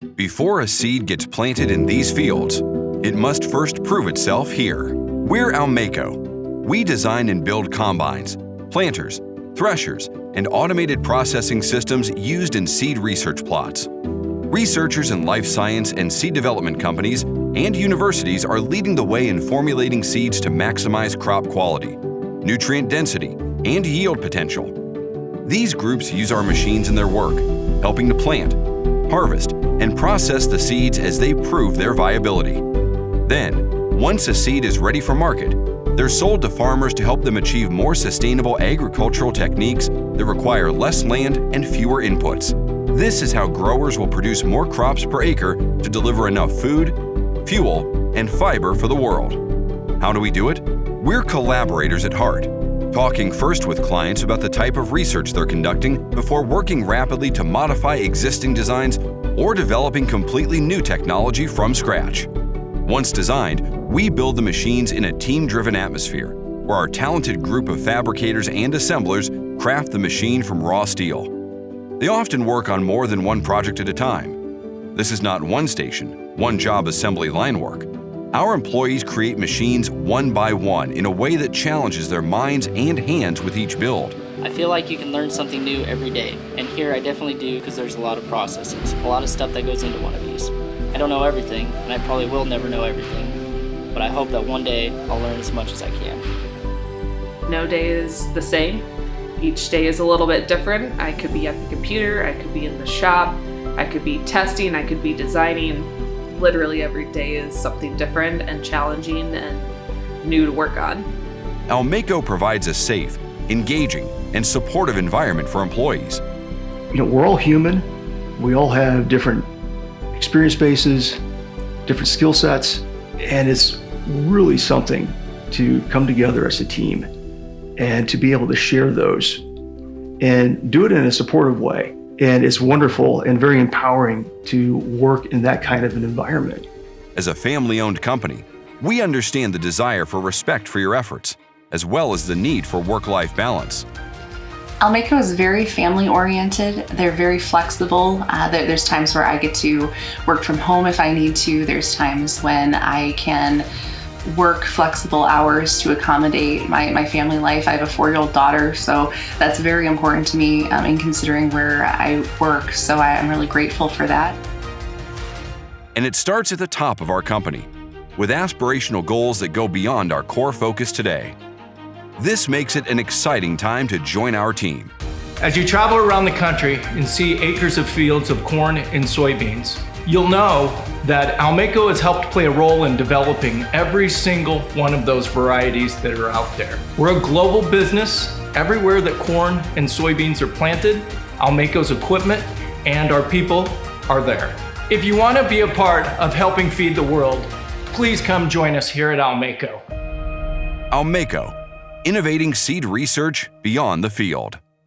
Before a seed gets planted in these fields, it must first prove itself here. We're ALMACO. We design and build combines, planters, threshers, and automated processing systems used in seed research plots. Researchers in life science and seed development companies and universities are leading the way in formulating seeds to maximize crop quality, nutrient density, and yield potential. These groups use our machines in their work, helping to plant, harvest, and process the seeds as they prove their viability. Then, once a seed is ready for market, they're sold to farmers to help them achieve more sustainable agricultural techniques that require less land and fewer inputs. This is how growers will produce more crops per acre to deliver enough food, fuel, and fiber for the world. How do we do it? We're collaborators at heart, talking first with clients about the type of research they're conducting before working rapidly to modify existing designs or developing completely new technology from scratch. Once designed, we build the machines in a team-driven atmosphere, where our talented group of fabricators and assemblers craft the machine from raw steel. They often work on more than one project at a time. This is not one station, one job assembly line work. Our employees create machines one by one in a way that challenges their minds and hands with each build. I feel like you can learn something new every day, and here I definitely do because there's a lot of processes, a lot of stuff that goes into one of these. I don't know everything, and I probably will never know everything, but I hope that one day I'll learn as much as I can. No day is the same. Each day is a little bit different. I could be at the computer, I could be in the shop, I could be testing, I could be designing. Literally every day is something different and challenging and new to work on. ALMACO provides a safe, engaging, and supportive environment for employees. We're all human. We all have different experience bases, different skill sets, and it's really something to come together as a team and to be able to share those and do it in a supportive way. And it's wonderful and very empowering to work in that kind of an environment. As a family-owned company, we understand the desire for respect for your efforts, as well as the need for work-life balance. ALMACO is very family-oriented. They're very flexible. There's times where I get to work from home if I need to. There's times when I can work flexible hours to accommodate my family life. I have a 4-year-old daughter, so that's very important to me in considering where I work. So I'm really grateful for that. And it starts at the top of our company, with aspirational goals that go beyond our core focus today. This makes it an exciting time to join our team. As you travel around the country and see acres of fields of corn and soybeans, you'll know that ALMACO has helped play a role in developing every single one of those varieties that are out there. We're a global business. Everywhere that corn and soybeans are planted, ALMACO's equipment and our people are there. If you want to be a part of helping feed the world, please come join us here at ALMACO. ALMACO, innovating seed research beyond the field.